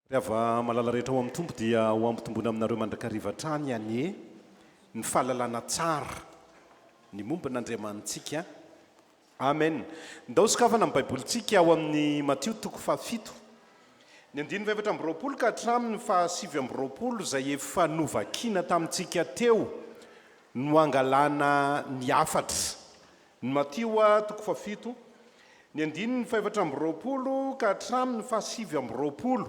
Rehefa malala rehetra ho amin'ny tompo dia ho ampitombona aminareo mandrakarivatrany anie ny fahalalana tsara ny momba n'Andriamanitsika. Amen. Ndao sokafana amin'ny baibolitsika ao amin'ny Matio toko 7 ny 9:20 ka hatramin'ny 7:20 izay efa novakiana tamintsika teo no angalana ny afatra. Ny Matio toko 7 ny 9:20 ka hatramin'ny 7:20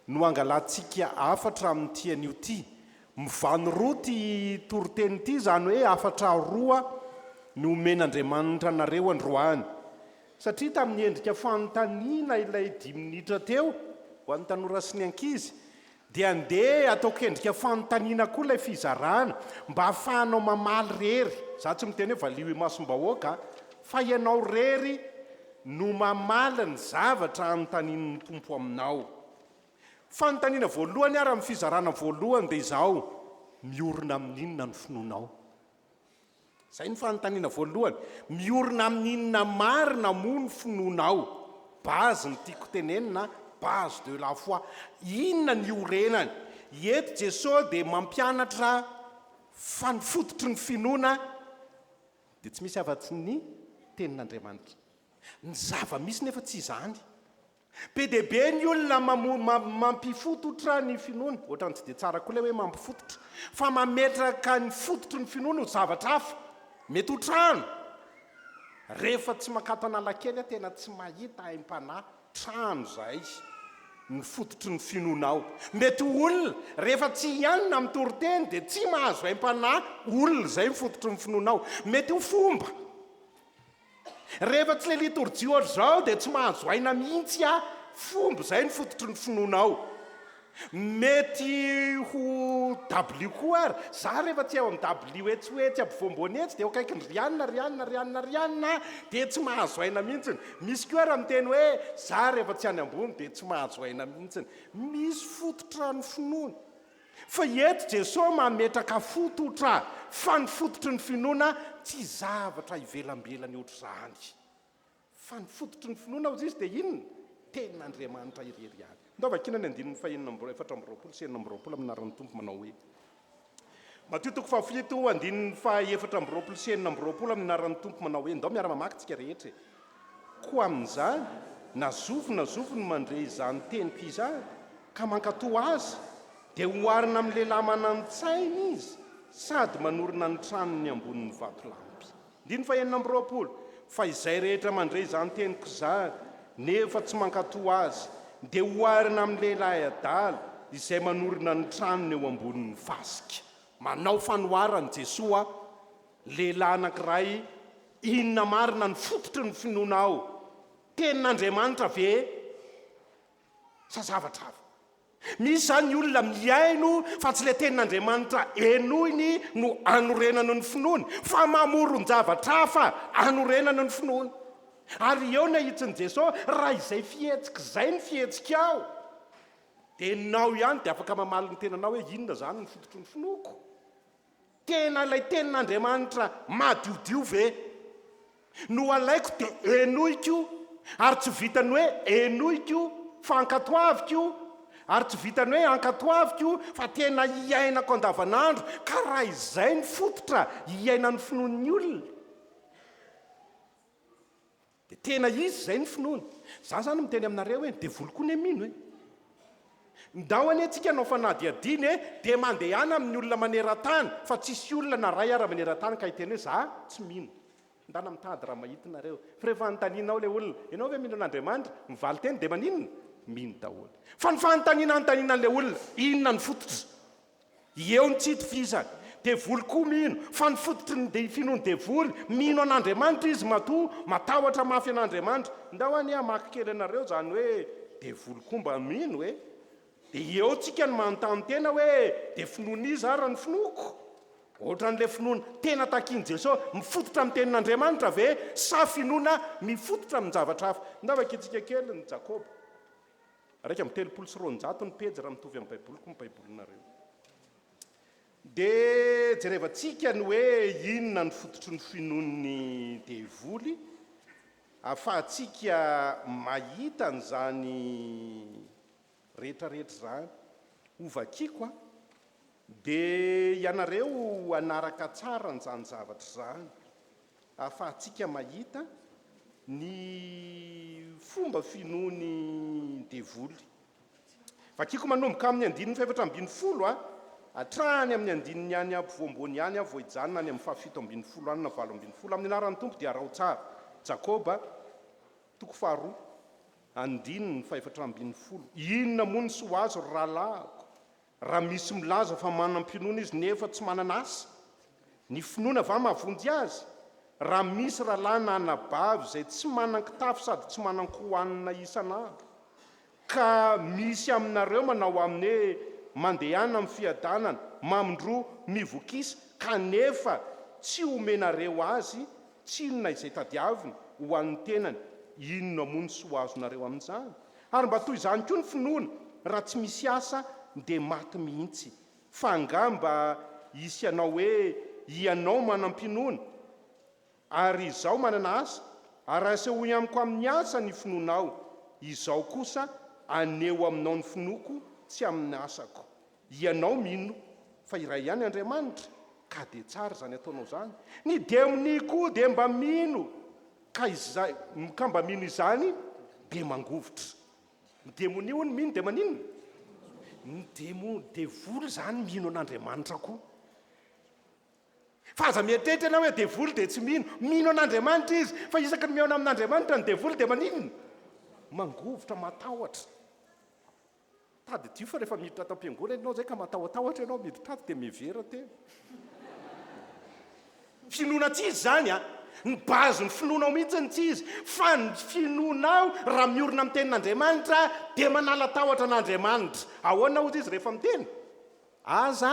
no angalantsika afatra amin'ity anio ty. Mivano roa ty toriteny ty, zany hoe afatra roa no omen'Andriamanitra anareo androany. Satria tamin'ny endrika fanontaniana ilay 10 minitra teo ho an'ny tanora sy ny ankizy dia andeha ataoko endrika fanontaniana koa ilay fizarana mba hahafahanao mamaly rery. Za tsy miteny hoe valio imasom-bahoaka fa ianao rery no mamaly ny zavatra anontanian'ny tompo aminao. Fanontaniana voalohany ary amin'ny fizarana voalohany dia izao: miorina amin'inona ny finoanao? Izay ny fanontaniana voalohany. Miorina amin'inona marina moa ny finoanao? Base ny tiako tenenina, base de la foi. Inona ny orenany? Eto Jesosy dia mampianatra fa ny fototry ny finoana dia tsy misy afa-tsy ny tenin'Andriamanitra. Ny zava-misy nefa tsy izany. Be dia be ny olona mampifototra ny finoana, ohatrany tsy dia tsara koa ilay hoe mampifototra, fa mametraka ny fototry ny finoana ho zavatra hafa. Mety ho trano. Rehefa tsy makato Analakely tena tsy mahita aim-panahy trano izay ny fototry ny finoanao. Mety ho olona, rehefa tsy ianona amin'ny toriteny dia tsy mahazo aim-panahy olona izay ny fototry ny finoanao. Mety ho fomba. Rehefa tsy le liturjia ohatr'izao dia tsy mahazo aina mihitsy fomba izay ny fototry ny finoanao. Mety ho W koa ary. Za rehefa tsy ao amin'ny W etsy ampivoambony etsy dia eo akaiky ny rianina dia tsy mahazo aina mihitsy. Misy koa ary amin'ny teny hoe za rehefa tsy any ambony dia tsy mahazo aina mihitsy. Misy fototra ny finoana. Fa eto Jesosy mametraka fototra, fa ny fototry ny finoana tsy zavatra ivelambelany ohatr'izany. Fa ny fototry ny finoana hozy izy dia inona? Tenin'Andriamanitra irery ihany. Ndao vakiana ny 4:20 sy 4:20 aminaran'ny tompo manao hoe: Matio toko 7 4:20 sy 4:20 aminaran'ny tompo manao hoe, ndao miara-mamaky tsika rehetra. Koa amin'izany nazofy ny mandre izany teny ty izany ka mankatoa azy dia hoarina amin'ny lehilahy manan-tsaina izy sady manorina ny tranony ambonin'ny vatolampy. 4:20 fa izay rehetra mandre izany teniko izany nefa tsy mankatoa azy dia hoarina amin'ny lehilahy adala izay manorina ny tranony eo ambonin'ny fasika. Manao fanoharany Jesosy lehilahy anankiray, inona marina ny fototry ny finoanao? Tenin'Andriamanitra ve sa zavatra hafa? Misy zany olona miaino fa tsy le tenin'Andriamanitra enoiny no anorenana ny finoany, fa mamoron-javatra hafa anorenana ny finoany. Ary eo na hitsiny Jesosy, raha izay fihetsika izay ny fihetsika dia nao ihany dia afaka mamaly ny tenanao hoe inona zany ny fototry ny finoako? Tena ilay tenin'Andriamanitra madiodio ve? No alaiko dia enoiko, ary tsy vitany hoe enoiko fa ankatoaviko, ary tsy vitany hoe ankatoaviko fa tena iainako andavanandro. Ka raha izay ny fototra iainan'ny finoan'ny olona dia tena izy izay ny finoana. Za zany miteny aminareo hoe devoly koa ny mino hoe ndao anie tsika nao fanadiadiny dia mandehana amin'ny olona maneran-tany, fa tsisy olona na ray ara maneran-tany ka hiteny hoe za tsy mino. Ndana mitady raha mahitinareo. Fa rehefa anontanianao ilay olona, ianao ve mino an'Andriamanitra? Mivaly teny dia maninona? Mino daholo. Fa ny fanontanian'ilay olona, inona ny fototra? Eo ny tsy hitovizany. Devoly koa mino, fa ny fototry ny finoany devoly mino an'Andriamanitra izy matahotra mafy an'Andriamanitra. Ndao anie hamaky kely anareo zany hoe devoly koa mba mino hoe. Dia eo tsika ny manontany tena hoe dia finoana izy ary ny finoako? Ohatran'ilay finoana tena takian Jesosy mifototra amin'ny tenin'Andriamanitra ve sa finoana mifototra amin'ny zavatra hafa? Ndao vakitsika kely ny Jakoba 1:30 ny pejy raha mitovy amin'ny baiboliko ny baibolinareo. Dia jerevantsika ny hoe inona ny fototry ny finoan'ny devoly, ahafahantsika mahita an'izany rehetrarehetra zany ovakiko a dia ianareo anaraka tsara nyzany zavatra zany ahafahantsika mahita ny fomba finoany devoly. Vakiko manomboka amin'ny 7:50 a hatrany amin'ny 9 any ampovoambony any vo hijanona any amin'ny 7:70 any na 8:70 amin'ny anaran'ny tompo dia rao tsara. Jakoba 2:2 andininy 7:70 inona moa ny sy ho azo rahalahiko raha misy milaza fa manam-pinoana izy nefa tsy manana asa? Ny finoana va mahavonjy azy? Raha misy rahalahy na anabavy izay tsy manan-kitafo sady tsy manan-kohanina isan'andro ka misy aminareo manao amin'ny hoe mandehana amin'ny fiadanana mamindroa mivokisa kanefa tsy omenareo azy tsy inona izay tadiaviny ho an'ny tenany, inona moa ny sy ho azonareo amin'izany? Ary mba toy izany koa ny finoana raha tsy misy asa dia maty mihitsy. Fa angamba isy ianao hoe ianao manam-pinoana ary izao manana asa ary asehoy amiko amin'ny asa ny finoanao, izao kosa aneo aminao ny finoako tsy amin'ny asako. Ianao mino fa iray ihany Andriamanitra, ka dia tsara zany ataonao zany. Ny demoni koa dia mba mino ka mba mino izany dia mangovotra. Ny demoni io ny mino dia maninona? Ny devoly zany mino an'Andriamanitra koa. Fa aza mieritreritra ianao hoe devoly dia tsy mino an'Andriamanitra izy, fa isaky ny mihaona amin'Andriamanitra ny devoly dia maninona? Mangovotra, matahotra. Tady dio fa rehefa miditra tam-piangonana ianao zay ka matahotahotra ianao miditra tady dia mivera tena. Finoana tsy izy zany a, ny bazy ny finoanao mihitsy tsy izy, fa ny finoanao raha miorina amin'ny tenin'Andriamanitra dia manala tahotra an'Andriamanitra. Ahoana ozy izy rehefa miteny? Aza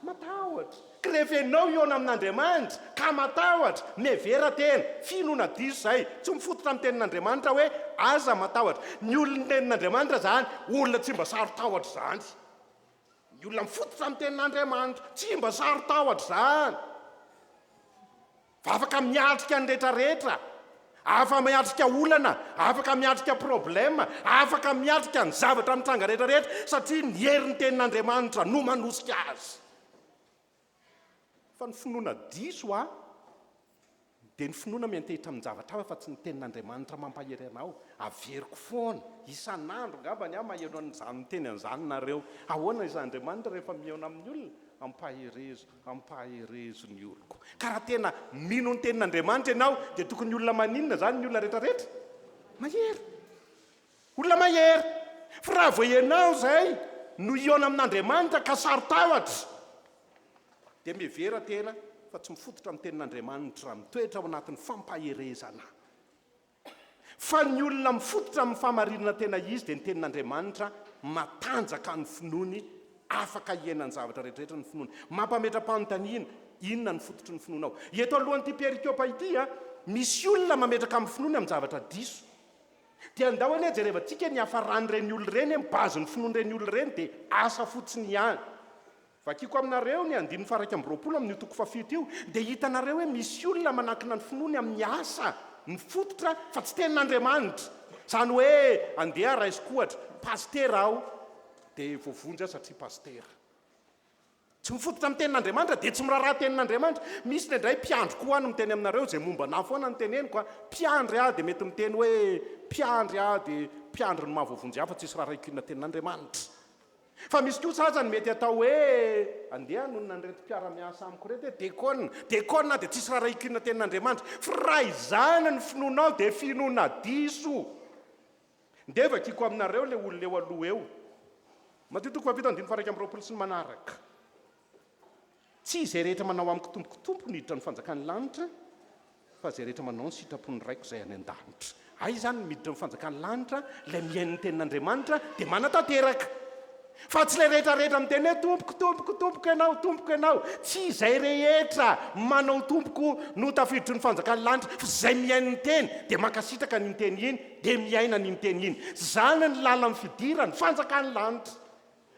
matahotra. Ka rehefa ianao iona amin'Andriamanitra ka matahotra, mivera tena, finoana diso zay, tsy mifototra amin'ny tenin'Andriamanitra hoe aza matahotra. Ny olona tenin'Andriamanitra zany olona tsy mba sarotahotra zany. Ny olona mifototra amin'ny tenin'Andriamanitra tsy mba sarotahotra zany. Fa afaka miatrika ny rehetrarehetra, afaka miatrika olana, afaka miatrika problema, afaka miatrika ny zavatra mitranga rehetrarehetra satria ny herin'ny tenin'Andriamanitra no manosika azy. Fa ny finoana diso dia ny finoana miantehitra amin'ny zavatra hafa fa tsy ny tenin'Andriamanitra mampahery anao. Averiko foana isan'andro ngambany maheno an'izany teny an'izany nareo. Ahoana izy Andriamanitra rehefa mihaona amin'ny olona? Ampaherezo ny oloko. Ka raha tena mino ny tenin'Andriamanitra ianao dia tokony olona maninona zany ny olona rehetrarehetra? Mahery. Olona mahery. Fa raha vao ianao zay no ihaona amin'Andriamanitra ka sarotahotra dia mivera tena fa tsy mifototra amin'ny tenin'Andriamanitra raha mitoetra ao anatin'ny fampaherezana. Fa ny olona mifototra amin'ny famarinana tena izy dia ny tenin'Andriamanitra matanjaka ny finoany, afaka hiainany zavatra rehetrarehetra ny finoana. Mampametra-panontaniana, inona ny fototry ny finoanao? Eto alohan'ity perikiopa ity misy olona mametraka amin'ny finoany amin'ny zavatra diso. Dia andao anie jerevantsika ny hafaran'ireny olona ireny, bazy ny finoan'ireny olona ireny dia asa fotsiny ihany. Vakiko aminareo ny 9:20 amin'ny 7 io dia hitanareo hoe misy olona manankina ny finoany amin'ny asa, ny fototra fa tsy tenin'Andriamanitra. Zany hoe andeha raisokohatra, pastera aho dia voavonjy aho satria pastera. Tsy mifototra amin'ny tenin'Andriamanitra dia tsy miraharaha tenin'Andriamanitra. Misy indray mpiandry koa any miteny aminareo izay momba na foana ny teneniko a, mpiandry aho dia mety miteny hoe mpiandry aho dia mpiandry ny mahavoavonjy aho fa tsisy raha raikina tenin'Andriamanitra. Fa misy kosa aza ny mety atao hoe andeha nonona nyrety mpiara-miasa amiko reto hoe dekona dia tsisy raha raikina tenin'Andriamanitra. Fa raha izany ny finoanao dia finoana diso. Ndeha vakiko aminareo le olona eo aloha eo. Matio 2:20 sy ny manaraka. Tsy izay rehetra manao amiko tompokotompo niditra ny fanjakan'ny lanitra, fa izay rehetra manao ny sitrapony raiko izay any an-danitra. Ay zany miditra ny fanjakan'ny lanitra, ilay miain'ny tenin'Andriamanitra dia manatanteraka. Fa tsy ilay rehetrarehetra miteny hoe tompoko ianao. Tsy izay rehetra manao tompoko no tafiditry ny fanjakan'ny lanitra, fa izay miain'ny teny dia makasitraka ny teny iny dia miaina ny teny iny. Zany ny lalan'ny fidirany fanjakan'ny lanitra.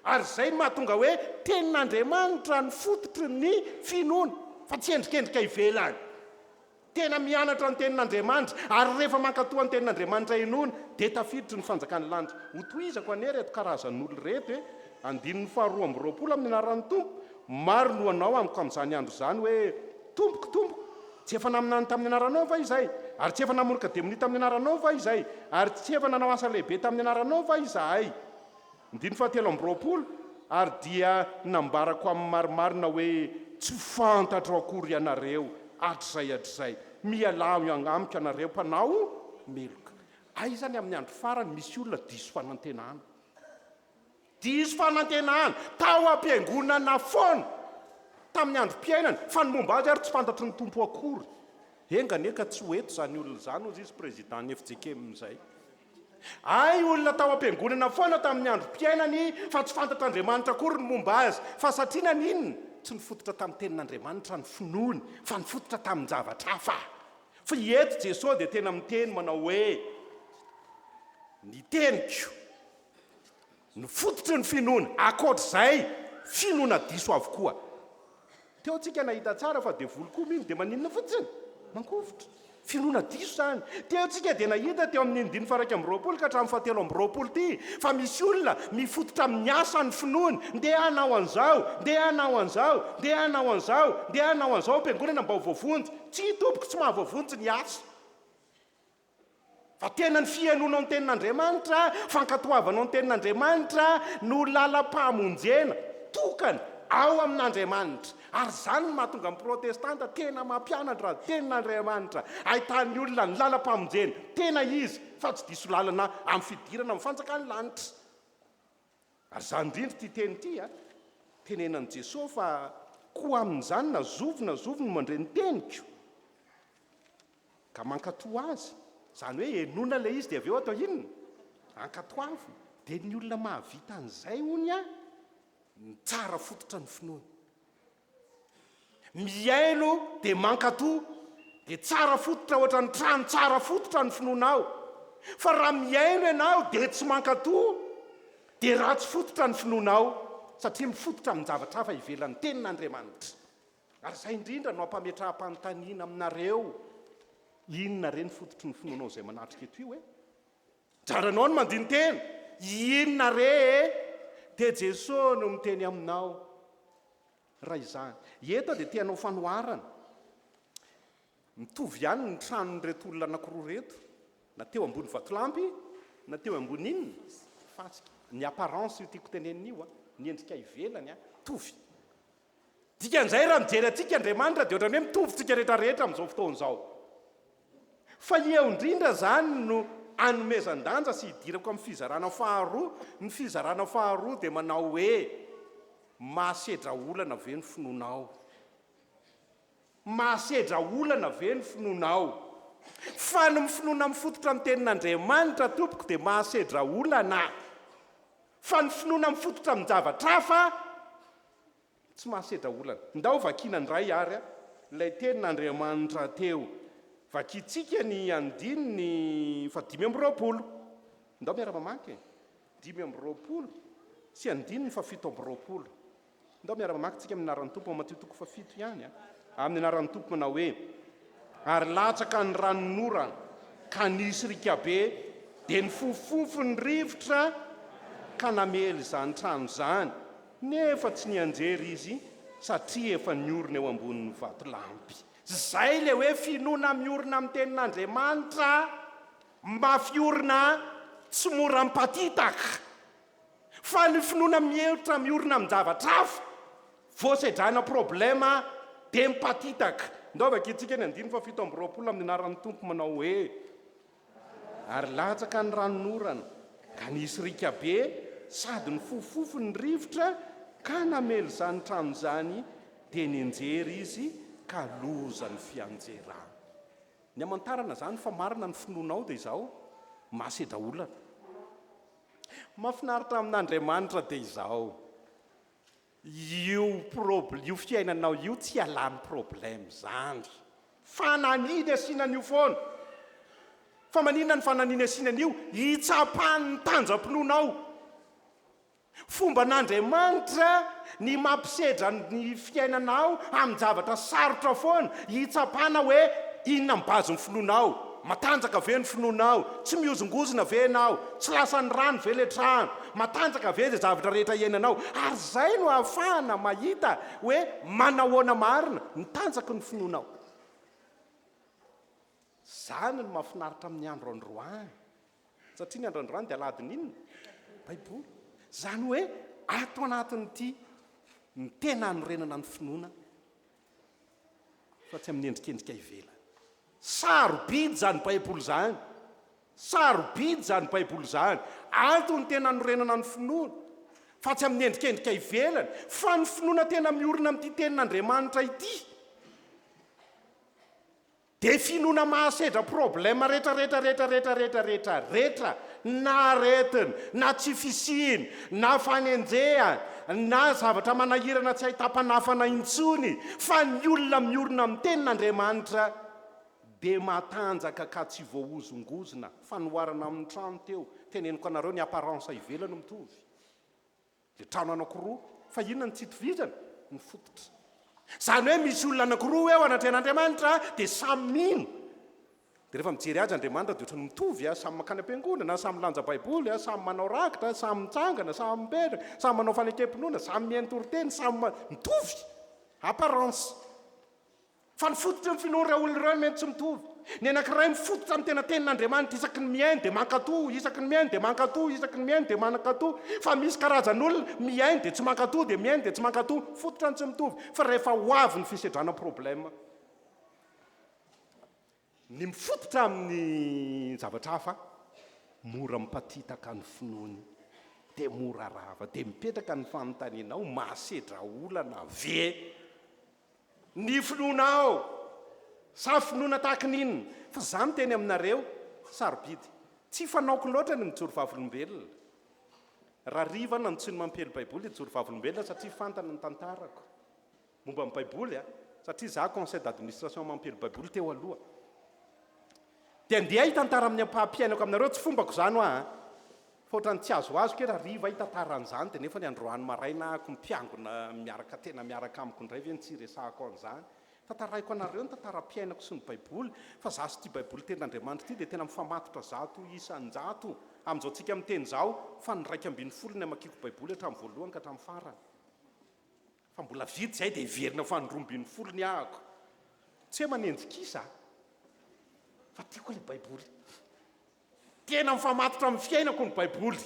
Ary izay mahatonga hoe tenin'Andriamanitra ny fototry ny finoana fa tsy endrikendrika ivelany. tena mianatra ny tenin'Andriamanitra ary rehefa mankatoa ny tenin'Andriamanitra inony dia tafiditry ny fanjakany lanitra. Hotoizako ane reto karazan'olo reto andininy 12 amin'ny anaran'ny tompo maro no anao amiko amin'izany andro zany hoe tompoko tsy efa naminany tamin'ny anaranao va izay ary tsy efa namoroka demoni tamin'ny anaranao va izay ary tsy efa nanao asa lehibe tamin'ny anaranao va izahay. 17 ary dia nambarako amin'ny marimarina hoe tsy fantatra akory ianareo atr'izay mialao agnamiko anareo mpanao meloka. Aizany amin'ny andro farany misy olona diso fanantenana tao am-piangonana foana tamin'ny andro mpiainana fa ny momba azy ary tsy fantatry ny tompo akory. Enganeka tsy hoeto zany olona zany ozy izy président ny FJK amin'izay. Ay olona tao am-piangonana foana tamin'ny andro mpiainany fa tsy fantatra Andriamanitra akory ny momba azy fa satria naninona tsy nifototra tamin'ny tenin'Andriamanitra ny finoany fa nifototra tamin'ny zavatra hafa. Fa eto Jesosy dia tena miteny manao hoe ny teniko nifototry ny finoana akoatr'izay finoana diso avokoa. Teo tsika nahita tsara fa dia voloko mino dia maninona fotsiny mankofotra finoana diso zany. Teo tsika dia nahita teo amin'ny 9 ka hatramin'ny 7 ty fa misy olona mifototra amin'ny asa ny finoany ndeha hanao an'izao ndeha hanao an'izao ndeha hanao an'izao ndeha hanao an'izao am-piangonana mba ho voavonjy. Tsy tompoko tsy mahavoavonjy ny asa fa tena ny fianonao ny tenin'Andriamanitra fankatoavanao ny tenin'Andriamanitra no lalam-pahamonjena tokana ao amin'Andriamanitra. Ary zany no mahatonga amin'ny protestanta tena mampianatra tenin'Andriamanitra ahitany olona ny lalam-pahamonjena tena izy fa tsy diso lalana amin'ny fidirana amin'ny fanjakany lanitra. Ary zany indrindra ty teny ty tenenan'i Jesosy fa koa amin'izany nazovina mandre ny teniko ka mankatoa azy. Zany hoe enona le izy dia avy eo atao inona ankatoavy dia ny olona mahavita an'izay hony ny tsara fototra ny finoana. Miaino dia mankatoa dia tsara fototra ohatra ny trano tsara fototra ny finoanao. Fa raha miaino ianao dia tsy mankatoa dia ratsy fototra ny finoanao satria mifototra amin'ny zavatra hafa ivelan'ny tenin'Andriamanitra. Ary izay indrindra no ampametraha-panontaniana aminareo inona re ny fototry ny finoanao izay manatrika eto io jaranao no mandiny tena inona re dia Jesosy no miteny aminao raha izany. Eto dia tianao fanoharana mitovy ihany ny tranon'reto olona anankiroa reto na teo ambony vatolampy na teo ambony inona fasika ny apparence io tiako tenenina ny endrika ivelany tovy. Dikan'izay raha mijery antsika Andriamanitra dia ohatrany hoe mitovyntsika rehetrarehetra amin'izao fotoan'izao. Fa eo indrindra zany no anomezan-danja sy hidirako amin'ny fizarana faharoa. Ny fizarana faharoa dia manao hoe mahasedra olana ve ny finoanao. Mahasedra olana ve ny finoanao. Fa ny finoana mifototra amin'ny tenin'Andriamanitra tompoko dia mahasedra olana. Fa ny finoana mifototra amin'ny zavatra hafa tsy mahasedra olana. Ndao vakiana ndray ary ilay tenin'Andriamanitra teo. Vakitsika ny andininy fa 5 ndao miara-mamaky 5 sy andininy fa 7 ndao miara-mamaky tsika amin'ny anaran'ny tompo Mateo 7 ihany amin'ny anaran'ny tompo manao hoe ary latsaka ny ranon'orana ka nisy rika be dia ny fofofo ny rivotra ka namely izany trano zany nefa tsy nianjery izy satria efa niorina eo ambonin'ny vatolampy. Zay le hoe finoana miorina amin'ny tenin'Andriamanitra mba fiorina tsy mora mipatitaka. Fa ny finoana miorina amin'ny zavatra hafa voasedrana problema dia mipatitaka. Ndao vakitsika ny 9 amin'ny anaran'ny tompo manao hoe ary latsaka ny ranon'orana ka nisy rika be sady ny fofofo ny rivotra ka namely izany trano izany dia nianjery izy ka loza ny fianjerana. Ny amantarana zany fa marina ny finoanao dia izao mahasedra olana. Mahafinaritra amin'Andriamanitra dia izao io fiainanao io tsy alany problème zany. Fananiny asinan'io foana. Fa maninona ny fananiny asinan'io? Hitsapany ny tanjam-pinoanao. Fomba n'Andriamanitra ny mampisedra ny fiainanao amin'ny zavatra sarotra foana hitsapana hoe inona mibazy ny finoanao, matanjaka ve ny finoanao, tsy miozongozona ve anao, tsy lasany rano ve le trano, matanjaka ve zay zavatra rehetra iainanao. Ary zay no ahafahana mahita hoe manahoana marina mitanjaka ny finoanao. Zany no mahafinaritra amin'ny andro androany, satria ny andro androany dia aladin'inona baiboly. Zany hoe ato anatin'ity ny tena anorenana ny finoana fa tsy amin'ny endrikendrika ivela. Sarobidy zany baiboly zany, sarobidy zany baiboly zany. Ato ny tena anorenana ny finoana fa tsy amin'ny endrikendrika ivelany, fa ny finoana tena miorina amin'ity tenin'Andriamanitra ity dia finoana mahasedra problema rehetra, na aretina, na tsy fisiny, na fanenjehana, na zavatra manahirana tsy ahita-panafana intsony, fa ny olona miorina amin'ny tenin'Andriamanitra dia matanjaka ka tsy voaozongozona. Fanoharana amin'ny trano teo, teneniko anareo ny apparensa ivelany mitovy. Dia trano anankiroa, fa inona ny tsy itovizana? Ny fototra. Zany hoe misy olona anankiroa eo anatrehan'Andriamanitra dia samy mino. Dia rehefa mijery azy Andriamanitra dia ohatrany mitovy, samy makany am-piangonana, samy milanja baiboly, samy manao rakitra, samy mitsangana, samy mipetraka, samy manao fanekem-pinoana, samy mihaino toroteny, samy mitovy apparensa. Fa ny fototra ny finoana olona ireo mety tsy mitovy. Ny anankiray mifototra amin'ny tena tenin'Andriamanitra isaky ny miaino dia mankatoa, isaky ny miaino dia mankatoa, isaky ny miaino dia mankatoa. Fa misy karazan'olona miaino dia tsy mankatoa, dia miaino dia tsy mankatoa. Fototra ny tsy mitovy. Fa rehefa ho avy ny fisedrana problema, ny mifototra amin'ny zavatra hafa mora mipatitaka ny finoany, dia mora rava, dia mipetraka ny fanontanianao, mahasedra olana ve ny finoanao, sa finoana tahaka n'inona. Fa za miteny aminareo, sarobidy, tsy fanaoko loatra ny mijoro vavolombelona. Raha rivana no tsy ny mampely baiboly mijoro vavolombelona, satria fantana ny tantarako momba amin'ny baiboly, satria za conseil d'administration mampely baiboly teo aloha. Dia andeha hitantara amin'ny ampahampiainako aminareo, tsy fombako zany ho fa ohatrany tsy azo azo ke raha riva hitantaran'izany, dia nefa ny androany maraina ako mpiangona miaraka, tena miaraka amiko indray ve ny tsy resahako an'izany. Tantaraiko anareo ny tantaram-piainako sy ny baiboly, fa za sy ity baiboly tenin'Andriamanitra ity dia tena mifamatotra zato isan-jato amin'izao tsika miteny zao, fa ny 250 ny amakiko baiboly hatramin'ny voalohany ka hatramin'ny farany. Fa mbola vity zay dia hiverina fa ny 250 ny ahako. Tsy hoe manenjikisa, fa tiako ilay baiboly. Tena mifamatotra amin'ny fiainako ny baiboly.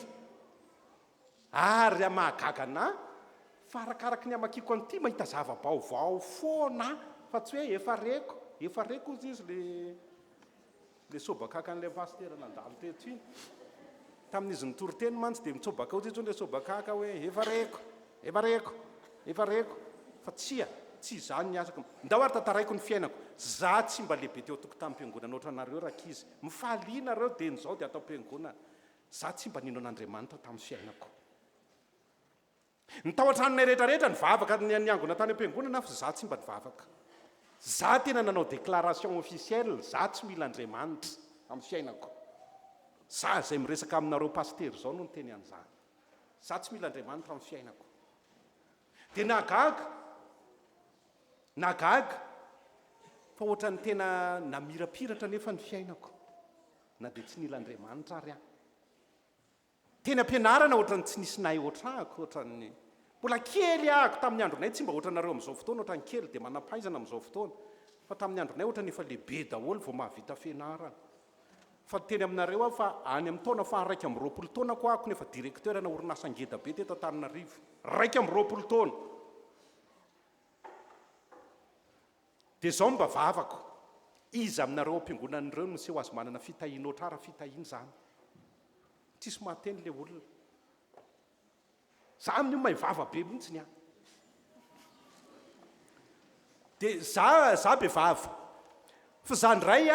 Ary mahagaga anahy fa arakaraky ny amakiko an'ity mahita zava-baovao foana, fa tsy hoe efa reko ozy izy le sobakaka an'ilay pasteur nandalo teto iny. Tamin'izy nitoroteny mantsy dia mitsobaka ozy izy le sobakaka hoe efa reko, fa tsy izany ny asako. Ndao ary tantaraiko ny fiainako, za tsy mba lehibe teo tokotany-piangonana oatra anareo rakizy. Mifaliana reo dia n'izao dia atao am-piangonana. Za tsy mba nino an'Andriamanitra tamin'ny fiainako. Ny tao an-tranonay rehetrarehetra nivavaka ny angona tany am-piangonana, fa za tsy mba nivavaka. Za tena nanao déclaration officielle, za tsy mila Andriamanitra amin'ny fiainako. Za izay miresaka aminareo paster zao no nyteny an'izany. Za tsy mila Andriamanitra amin'ny fiainako. Dia nagaga fa ohatrany tena namirapiratra nefa ny fiainako, na dia tsy nila Andriamanitra ary aho. Tena ampianarana ohatrany tsy nisy nahy ohatrahako, ohatrany mbola kely ahako tamin'ny andronay, tsy mba ohatranareo amin'izao fotoana, ohatrany kely dia manampahaizana amin'izao fotoana, fa tamin'ny andronay ohatrany efa lehibe daholo vao mahavita fianarana. Fa teny aminareo aho fa any amin'ny taona fa 220 taona ko ahako nefa directeur ana orinasa ngeda be teto Antananarivo. 220 taona. Dia zao mba vavako, iza aminareo am-piangonan'ireo no seho azy manana fitahiana ohatrara fitahiana zany. Tsisy mahateny le olona. Za amin'io mahay vava be mihitsy ny ahy. Dia za be vava. Fa za ndray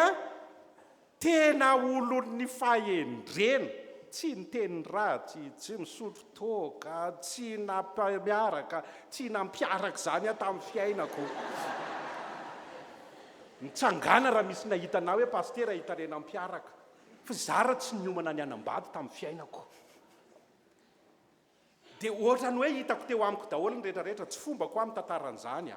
tena olon'ny fahendrena, tsy niteny ratsy, tsy misotro toaka, tsy nampiaraka, tsy nampiaraka zany tamin'ny fiainako. Mitsangana raha misy nahitanao hoe paster hitarena ampiaraka. Fa zara tsy niomana ny anambady tamin'ny fiainako. Dia ohatrany hoe hitako teo amiko daholo ny rehetrarehetra, tsy fombako amin'ny tantaran'izany.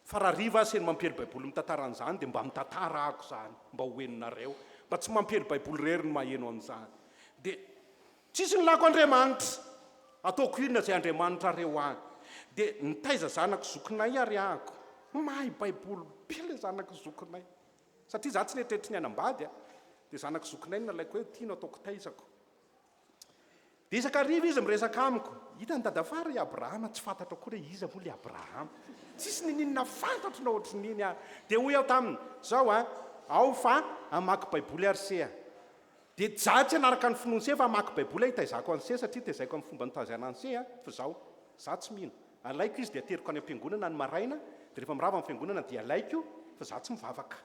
fa raha riva aseny mampely baiboly mitantaran'izany dia mba mitantara ako zany mba hoeninareo mba tsy mampely baiboly rery no maheno an'izany dia tsisy ny lako Andriamanitra ataoko inona zay Andriamanitra reo any dia nitaiza zanako zokinay ary ahako mahay baiboly be le zanako zokinay satria za tsy netretry ny anambady dia zanako zokinay nalaiko hoe tiano ataoko taizako dia isakariva izy miresaka amiko hita ny dadafara i Abrahama tsy fantatra koa hoe iza moa le Abrahama tsisy nininona fantatro na ohatry niny dia hoy aho taminy zao ao fa amaky baiboly arseha dia jatsy anaraka ny finoany se fa amaky baiboly itaizako an'se satria tezaiko amin'ny fomba nitazy anany se fa zao za tsy mino alaiko izy dia ateriko any am-piangonana ny maraina dia rehefa mirava amin'ny fiangonana dia alaiko fa za tsy mivavaka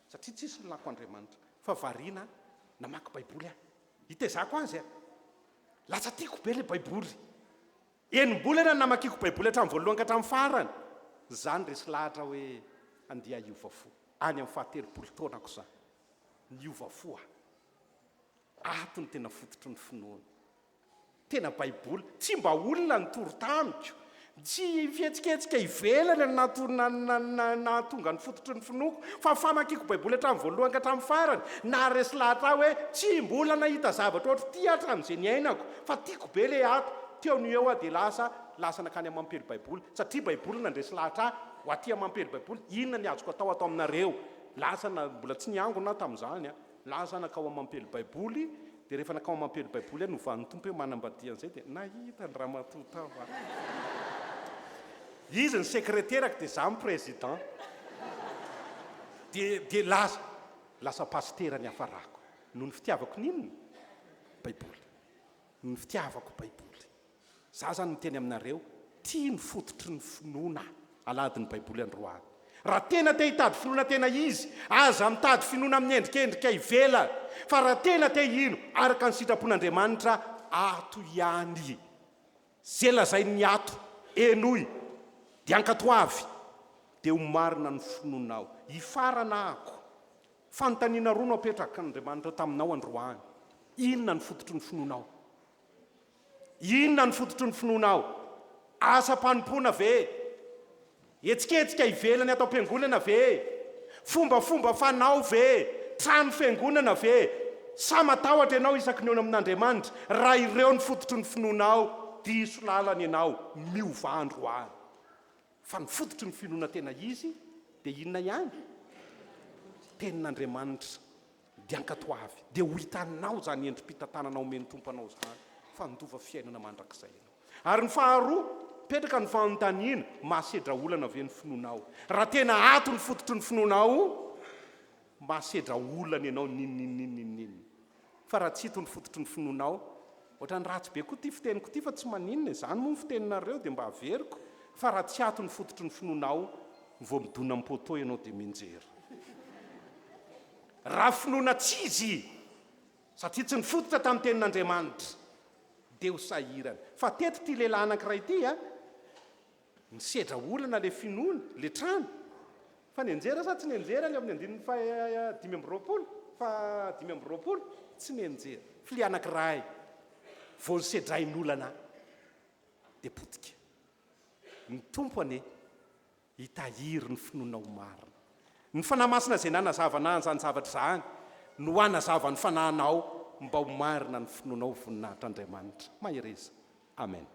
satria tsisy ny lako Andriamanitra fa variana namaky baiboly itaizako azy lasa tiako be le baiboly enim-bolana namakiko baiboly hatramin'ny voalohany ka hatramin'ny farany zany resy lahatra hoe andeha iovafo any amin'ny fahateropolo taonako za niovafo ato ny tena fototry ny finoana tena baiboly tsy mba olona ny torotamiko tsy fihetsiketsika ivelany nahatonga ny fototry ny finoko fa famakiko baiboly hatramin'ny voalohany ka hatramin'ny farany na resy lahatra hoe tsy mbola nahita zavatra ohatry ty hatramin'izay ny ainako fa tiako be le ato teo ny eo dia lasa nakany amin'ny mampely baiboly satria baiboly nandresy lahatra ho aty amin'ny mampely baiboly inona ny azoko atao aminareo lasa na mbola tsy niangona tamin'izany lasa nakao amin'ny mampely baiboly dia rehefa nakao amin'ny mampely baiboly novan'ny tompo hoe manambadian'izay dia nahita ny ramatota izy ny sekreterako dia za ny président dia lasa pastera ny hafarako noho ny fitiavako ninona baiboly noho ny fitiavako baiboly za zany miteny aminareo tia ny fototry ny finoana aladiny baiboly androany raha tena te hitady finoana tena izy aza mitady finoana amin'ny endrikendrika ivela fa raha tena te ino araka ny sitrapon'Andriamanitra ato ihany zay lazay ny ato enoy dia ankatoavy dia homarina ny finoanao hifarana ako fanontaniana roa no apetraka n'Andriamanitra taminao androany inona ny fototry ny finoanao inona ny fototry ny finoanao asa-panompoana ve etsiketsika ivelany atao am-piangonana ve fombafomba fanao ve trano fiangonana ve sa matahotra ianao isaky ny eo amin'Andriamanitra raha ireo ny fototry ny finoanao diso lalany ianao miova androany fa ny fototry ny finoana tena izy dia inona ihany tenin'Andriamanitra dia ankatoavy dia ho hitanao zany endrim-pitantananao omeny tomponao zany fa nitova fiainana mandrakizay ianao ary ny faharoa petraka ny fanontaniana mahasedra olana ve ny finoanao raha tena ato ny fototry ny finoanao mahasedra olana ianao ninninninninninnin fa raha tsy hito ny fototry ny finoanao ohatra ny ratsy be koa ty fiteniko ty fa tsy maninona zany moa ny fiteninareo dia mba averiko fa raha tsy ato ny fototry ny finoanao vao midona am-poto ianao dia minjery raha finoana tsy izy satria tsy nifototra tamin'ny tenin'Andriamanitra dia ho sahirana fa teto ty lehilahy anankiray ity nisedra olana le finoana le trano fa nenjera sa tsy nenjera le amin'ny andininy fa 5 fa 5 tsy nenjera fili anankiray vao nisedrain'olana dia potika ny tompo ane hitahiry ny finoanao marina ny fanahy masina zay nanazavana an'izany zavatra zany no hanazava ny fanahinao mba ho marina ny finoanao voninahitr' Andriamanitra mahereza amen